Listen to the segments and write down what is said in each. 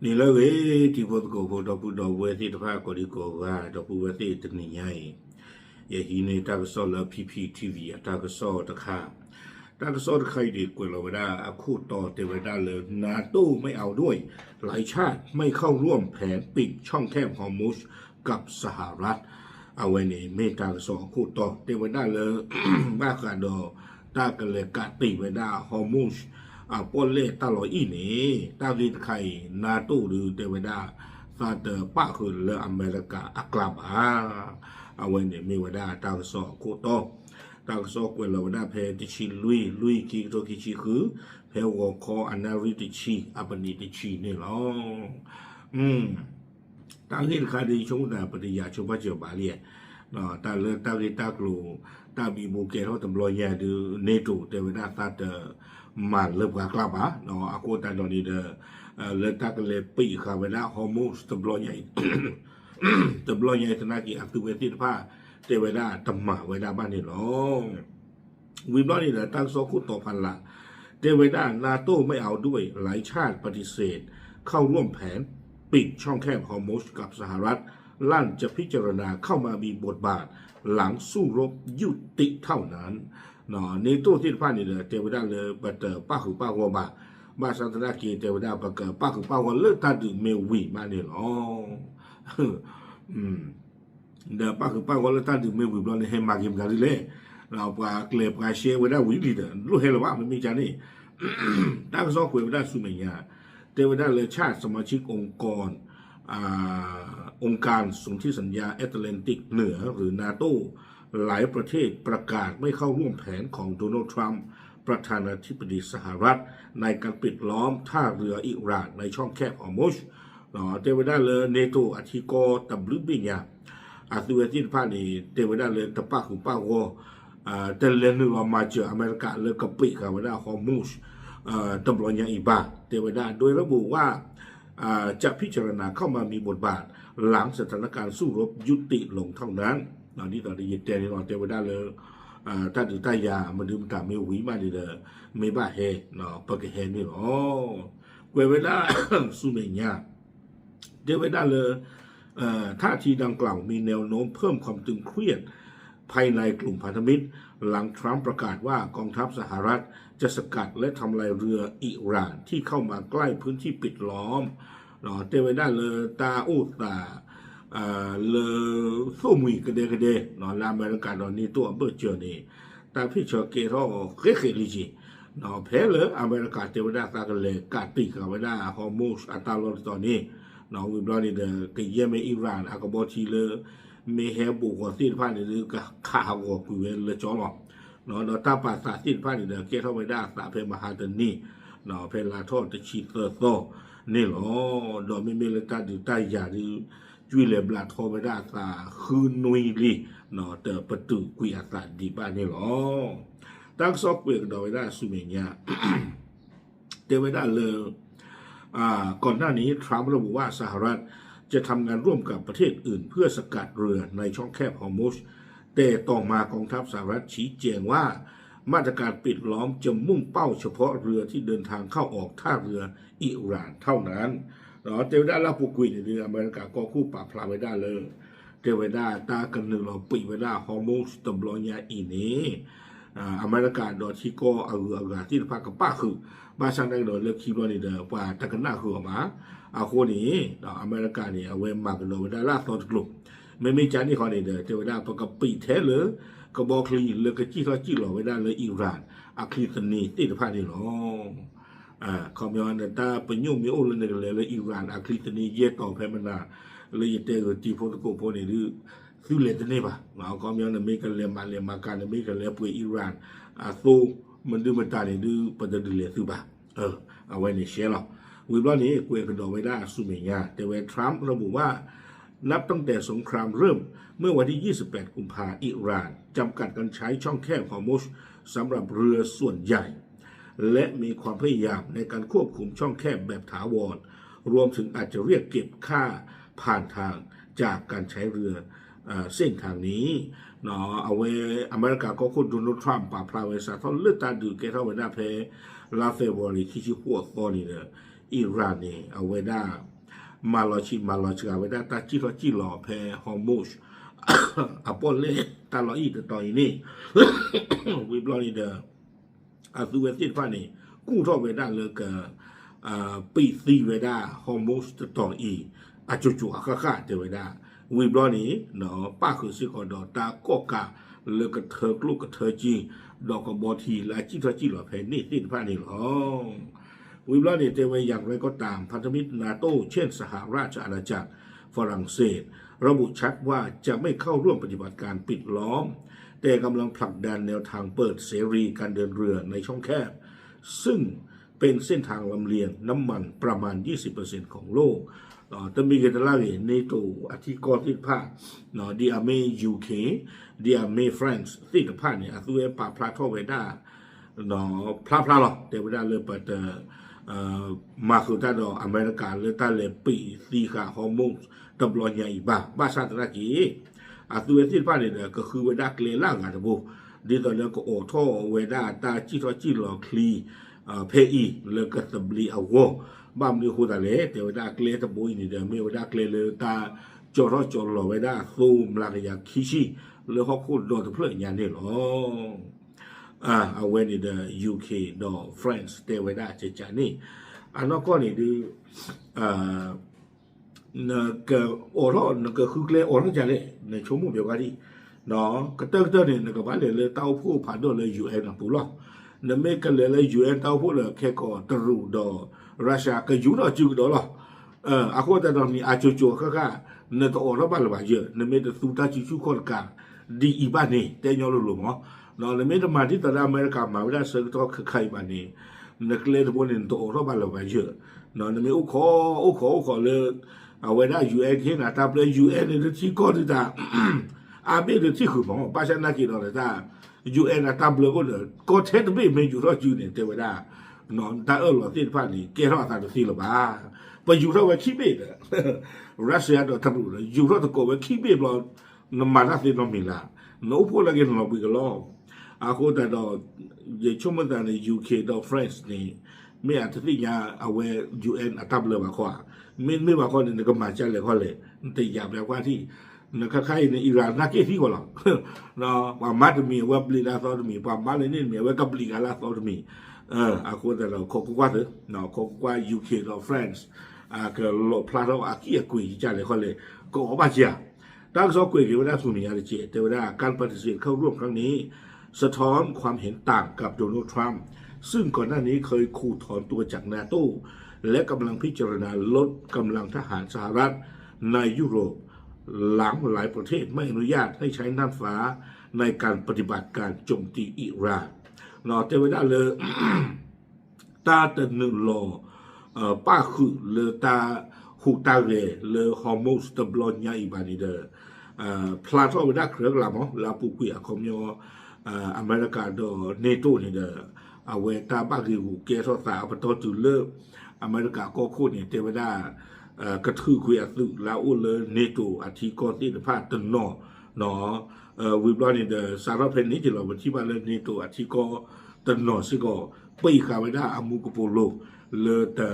你那个地方个不到不到外地的话，搞的搞啊，到不外地的你呀，也现在大个少了 PPTV 啊，大个少的看，大个少的看ดีกว่าเราเวลาคู่ต่อแต่เวลาเลยนาโต้ไม่เอาด้วยหลายชาติไม่เข้าร่วมแผนปิดช่องแคบฮอร์มุสกับสหรัฐเอาไว้ในเมตาสองคู่ต่อแต่เวลาเลยบ้ากาดอตากันเลยกาติเวลาฮอร์มุสป้อนเล่ตลอดอีนี่ตาลิดไข่นาโต้หรือแต่เวลาซาเตอร์ป้าคือเลออเมริกาอักลับเอาไว้ในเมวดาตาสองคู่ต่อตากซอกเวลาได้เพดิชิลุยกิโตกิชิคือเพวอคออนาริติชิอัปนิติชินี่หรอตาเห็นคดีชงดาปฏิยาชงพระเจ้าบาลีตาเลือตาลิตากลูตาบีบูเกเขาตำรวจยาดูเนโตแต่เวลาตาเตมันเลิกกลับอากูตาดอนี่เดเลือตากเลยปีข้าเวลาฮอร์โมนตำรวจใหญ่ตำรวจใหญ่ธนากิอักตุเวติผ้าแต่เวลาตำหมาเวลาบ้านนี่หรอวิบล้อนี่แหละตั้งโซคุต่อพันละแต่เวลานาโต้ไม่เอาด้วยหลายชาติปฏิเสธเข้าร่วมแผนปิดช่องแคบฮอร์โมสกับสหรัฐลั่นจะพิจารณาเข้ามามีบทบาทหลังสู้รบยุติเท่านั้นในตู้ที่ผ่านนี่เลยแต่เวลาเลยบัดป้าคือป้าหัวบ้าสันตนาเกียแต่เวลาปากเกป้าคือป้าหัวเลิกตาดึงเมวีมาเนี่ยหรอเดี๋ยวป้าคือป้าก็เลยตั้งถึงไม่วิบล้อในเฮมากิมกันเลยเราปาเกลียบการเชื่อไว้ได้วิธีเดินรู้เห็นหรือว่ามันมีจานี่ตั้งซอกคุยไว้ได้สุนัยยาแต่ไว้ได้เลยชาติสมาชิกองค์การสนธิสัญญาแอตแลนติกเหนือหรือนาโต้หลายประเทศประกาศไม่เข้าร่วมแผนของโดนัลด์ทรัมป์ประธานาธิบดีสหรัฐในการปิดล้อมท่าเรืออิหร่านในช่องแคบฮอร์มุสแต่ไว้ได้เลยเนโตอธิกรตับลึกบิญญาอาตัวที่ผ่านนี่เทวดาเลยตะปาคือป้าก็แต่เรื่องนึงเรามาเจออเมริกาเลยกับปีกับเวลาฮอร์มุสตำรวจยังอีบาเทวดาโดยระบุว่าจะพิจารณาเข้ามามีบทบาทหลังสถานการณ์สู้รบยุติลงเท่านั้นตอนนี้ตอนนี้ยินแต่นี่เราเทวดาเลยถ้าถือตายามันดื่มตามไม่หวีมาดีเลยไม่บ้าเฮเนาะปากเฮนี่หรอเวลาสู้ไม่ยากเทวดาเลยท่าทีดังกล่าวมีแนวโน้มเพิ่มความตึงเครียดภายในกลุ่มพันธมิตรหลังทรัมป์ประกาศว่ากองทัพสหรัฐจะสกัดและทำลายเรืออิหร่านที่เข้ามาใกล้พื้นที่ปิดล้อมเตเวด้าเลตาอูตาเลสู้มือกระเดกระเดลาเมริกาตอนนี้ตัวเบอร์เจอนี่แต่พี่เชอเกโรเคลิจิเพลอเมริกาเตเวด้าตากันเลยกาติกาเวด้าฮอร์โมสอัตราลดตอนนี้วิบลานี่เดกเยเมอิหร่านอากาบอชีเลไม่เห็นบุกว่าสิ้นผ่านนี่ก็ข่าวว่าคุยเลยจ้อหรอกตาปัสสาสิ้นผ่านนี่เดเกเข้าไปได้สาเพมหาตนี่เพลาทอดจะชีเตอร์โตนี่หรอไม่มีเลยตาดูตายาดูจุยเลบลาทอไปได้สาคืนนุยลีเตอประตูกุยอาสาดีบ้านนี่หรอตั้งซอกเปลือกดอยได้สุเมียเตไปได้เลยก่อนหน้านี้ทรัมป์ระบุว่าสหรัฐจะทำงานร่วมกับประเทศอื่นเพื่อสกัดเรือในช่องแคบฮอร์มุสแต่ต่อมากองทัพสหรัฐชี้แจงว่ามาตรการปิดล้อมจะมุ่งเป้าเฉพาะเรือที่เดินทางเข้าออกท่าเรืออิหร่านเท่านั้นเทวดาลาปุกุยในเรืออเมริกาก็คู่ปราบพลาไว้ได้เลยเทวดาตากันหนึ่งเราปีไว้ได้ฮอร์มุสตำรวจยาอีนี้อเมริกาดอที่ก็อากาศที่ภาคกับป้าคือบาชันได้โดยเลือกคิดว่านี่เด้อว่าตะกันหน้าคือมาคนนี้อเมริกาเนี่ยเอาไว้มากโดยได้ลาตอนกลุ่มไม่มีจานนี่คนนี้เด้อเทวดาประกับปีเทเลยก็บอกคลีเลือกจี้เขาจี้หล่อไว้ได้เลยอิหร่านอาคลีสนีติดพานี่หรอคอมยอนตาเป็นยุ่งมีโอเลนเลยอิหร่านอาคลีสนีเยต่อแพมนาเลยเตอร์จีโฟตโกโพนี่หรือซื้อเลตนี่ป่ะคอมยอนมีกันเลียมาการมีกันเลียปุยอิหร่านซูมันดูมันตาเนี่ยดูประเดี๋ยวเลยซื้อป่ะเอาไว้ในเชลล์วิบล้อนี้กุยกันดอกไว้ได้สุเมียแต่เวทรัมป์ระบุว่านับตั้งแต่สงครามเริ่มเมื่อวันที่28กุมภาพันธ์อิหร่านจำกัดการใช้ช่องแคบฮอร์มุสสำหรับเรือส่วนใหญ่และมีความพยายามในการควบคุมช่องแคบแบบถาวรรวมถึงอาจจะเรียกเก็บค่าผ่านทางจากการใช้เรือเส้นทางนี้เอาไว้อเมริกาก็คุณโดนัลด์ทรัมป์ปราบพลาไว้ซะท่านเลือกตาดูเกท่าไว้หน้าเพลาเฟวอรีที่ชื่อพวกตอนนี้เนี่ย อิหร่านนี่เอาไว้ได้มาลอชิกาไว้ได้ตาจิหล่อแพฮอร์มูชอปอลเล่ตาลออีตต่อยนี่วิบลอนี่เดออาซูเวติฟ้านี่กู้ท่อไว้ได้เลยกับปีซีไว้ได้ฮอร์มูชต่ออีอาจุอาค่าเดไว้ได้วิบลอนี่เนาะป้าคือสิกอดอตาก็กาเลยกับเธอลูกกับเธอจีดอกกับบอทีและจิหล่อแพนี่ติดฟ้านี่หรอวิบลอนี่เตไว้อย่างไรก็ตามพันธมิตรนาโตเช่นสหราชอาณาจักรฝรั่งเศสระบุชัดว่าจะไม่เข้าร่วมปฏิบัติการปิดล้อมแต่กำลังผลักดันแนวทางเปิดเสรีการเดินเรือในช่องแคบซึ่งเป็นเส้นทางลำเลียงน้ำมันประมาณ 20% ของโลกแต่มีกันแล้วในตัวอธิกรที่ภาคดีอาเมย์ยูเคดีอาเมย์ฝรั่งที่ภาคเนี่ยตัวป่าพลาทเวด้าพลาหรอแต่เวลาเลยเปิดมาคือท่านอเมริกาเลยท่านเลยปีซีขาฮอร์โมนตบลอยใหญ่บ้าชาติตะกี้ตัวที่ภาคเนี่ยก็คือเวด้าเกลือล่างกันทุกดีตอนนี้ก็โอท่อเวด้าตาจิหลอคลีเพอีเลยก็ตบลีเอาวบ้ามนี่คู่ตาเล่แต่เวด้าเกลือตะบุยนี่เดี๋ยวไม่เวด้าเกลือเลยตาจอรหล่อเวด้าซูมลากยาคิชิเลยเขาพูดโดนตะเพลิงยันนี่หรอเอาไว้ในUK ดอฟรานซ์เตไว้ได้เจจานี่อันนั้นก็นี่ดูก็โอรอนก็คือเกลโอรอนจะเลยในชั่วโมงเดียวกันดิเนาะก็เติร์นี่ก็บ้านเลยเต้าผู้ผ่านโดนเลย UN นะปุ๊บล้อนั่นไม่กันเลย UN เต้าผู้เลยแค่ก็ตรูดอรัสเซียก็อยู่ดอจุดดอล้ออาควาแต่ตอนนี้อาจูก็นั่นตัวโอรอนบ้านเราเยอะนั่นไม่แต่สุดท้ายชูคนกันดีอีบ้านนี่แต่ยอมรู้มั้งเนาะแล้วไม่ต้องมาที่ตลาดอเมริกามาเวลาเสิร์ฟตัวใครบ้านนี้นักเรียนพวกนี้ตัวรบบ้านเราไปเยอะเนาะแล้วไม่อุคเลยเอาไว้ได้ UN ที่น่ะถ้าเป็น UN เนี่ยที่ก็ที่ตาอาเบลที่คือผมป้าฉันนักกินอะไรตา UN น่ะถ้าเป็นก็เลยก็เท็จไม่อยู่รอดอยู่เนี่ยแต่ว่าได้เนาะถ้าเราที่ผ่านนี้เกี่ยวกับการที่เราบ้าไปอยู่รอดไว้ขี้เบ็ดรัสเซียเราทำรู้เลยอยู่รอดตะโกนไว้ขี้เบ็ดเราน้ำมันอะไรน้ำมิลาโน้ตพวกเราเกินเราไปกันล้ออาโคแต่ดอยังช่วงมันแต่ใน UK ดอฟรานซ์นี่ไม่อาจจะที่ยาเอาไว้ UN อัตราเลยว่าข้อไม่ว่าข้อนี่ก็มาจากเลยข้อเลยแต่อย่าแบบว่าที่นะครับใครในอิหร่านนักเก็ตที่ก็หรอกเนาะว่ามัดมีว่าบลิลาซอดมีว่ามาเลนี่มีว่ากับบลิกาลาซอดมีอาโคแต่เราโคกว่าเถอะเนาะโคกว่า UK ดอฟรานซ์ก็หลบพลาดเราอากี้กุยจากเลยข้อเลยก็ออกมาเชียตั้งสองกุยเกี่ยวกับสุนีอาริเจแต่ว่าการปฏิเสธเข้าร่วมครั้งนี้สะท้อนความเห็นต่างกับโดนัลด์ทรัมป์ซึ่งก่อนหน้านี้เคยขู่ถอนตัวจากนาโตและกำลังพิจารณาลดกำลังทหารสหรัฐในยุโรปหลังหลายประเทศไม่อนุญาตให้ใช้น่านฟ้าในการปฏิบัติการโจมตีอิหร่านนอกจากนั้นเลยตาแต่หนึ่งรอป้าคือเลยตาหูตาเรเลยฮอร์โมนสตบลอนยาอีบานีเดอร์พลาทอเวด้าเครื่องละมั้งลาปุกุยอะคอมยออเมริกาโดเนโตนี่เดอเอาเวตาบากิหูเกสสาปตอจุเลิกอเมริกาก็โคตรเนี่ยเทวดากระทือคุยอัดลาอุเลเนโตอาทิกอติพาตนอเนาะวิบลานี่เดอสารเพนนี่ที่เราที่บ้านเลยเนโตอาทิกอตนอสิก็ปีคาเวด้าอามูกโปโลเลแต่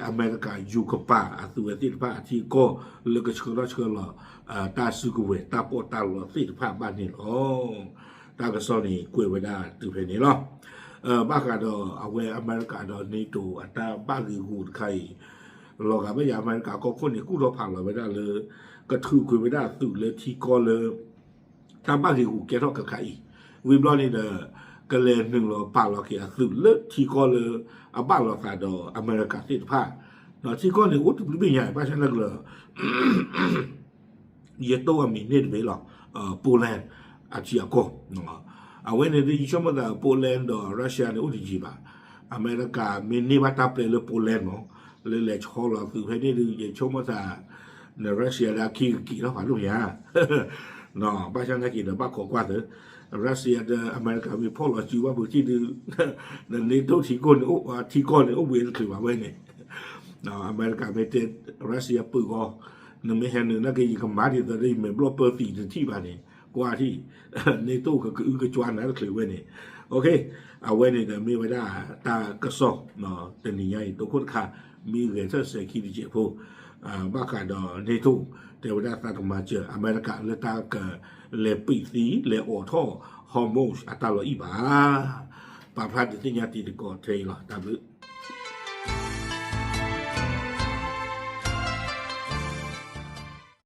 อเมริกาอยู่กับป่าตัวที่พาที่ก็เลิกเชื่อละตาสุกุเวตาโปตาลที่พาบ้านนี่อ๋อตากระสอนี่กวยไว้ได้ตัวเพนี่เนาะบ้ากาดเอาไว้อเมริกาดนี่ตัวอัตราบ้ากีหูใครหลอกไม่อยากอเมริกาก็คนนี่กู้เราผ่านเราไม่ได้เลยก็ถือคุยไม่ได้ตื่นเลยที่ก็เลยตามบ้ากีหูแกทอกกับใครวิบลอนี่เด้อก็เลยหนึ่งเราป่าเราเกี่ยตื่นเลยที่ก็เลยเอาบ้านเราขาดอเมริกาที่พาเนาะที่ก็เนี่ยอุ้ยไม่ใหญ่ป้าฉันเลิกเลยเยตัวมีเนี่ยไปหรอโปแลนด์อาชีพก็เนาะเอาไว้ในที่ชมว่าโปแลนด์รัสเซียเนี่ยอุตจิบะอเมริกามีนิวัตาเปลือยโปแลนด์มั้งเลยชอบเราคือให้นี่ดูอย่างชมว่าในรัสเซียแล้วกี่แล้วผ่านลูกยาเนาะบ้านฉันนักกินบ้านขอกว่าเถอะรัสเซียอเมริกามีพ่อเราจีว่าบุตรที่ดูในตัวที่ก้นเนี่ยเวียนคือว่าไว้เนี่ยเนาะอเมริกาไม่เต็มรัสเซียปืนก็นั่นไม่เห็นนักกินกับมาที่ตอนนี้เหมือนบล็อกเปอร์ตีที่บ้านเนี่ยกว่าที่ในตู้ก็คือจวนนั้นคือไว้เนี่ย โอเคเอาไว้ในเดือนมีไว้ได้ตากระสอบเนาะแต่นี่ใหญ่ตัวคนค่ะมีเหรียญเสื้อคีดีเจผู้บ้าการดอในทุกแต่ว่าตาต้องมาเจออเมริกาและตาเกิดเลปีสีเลออท่อฮอร์โมนอัตราลอีบาปาพาดิที่ยาตีตะกอเทยหรอตาบึ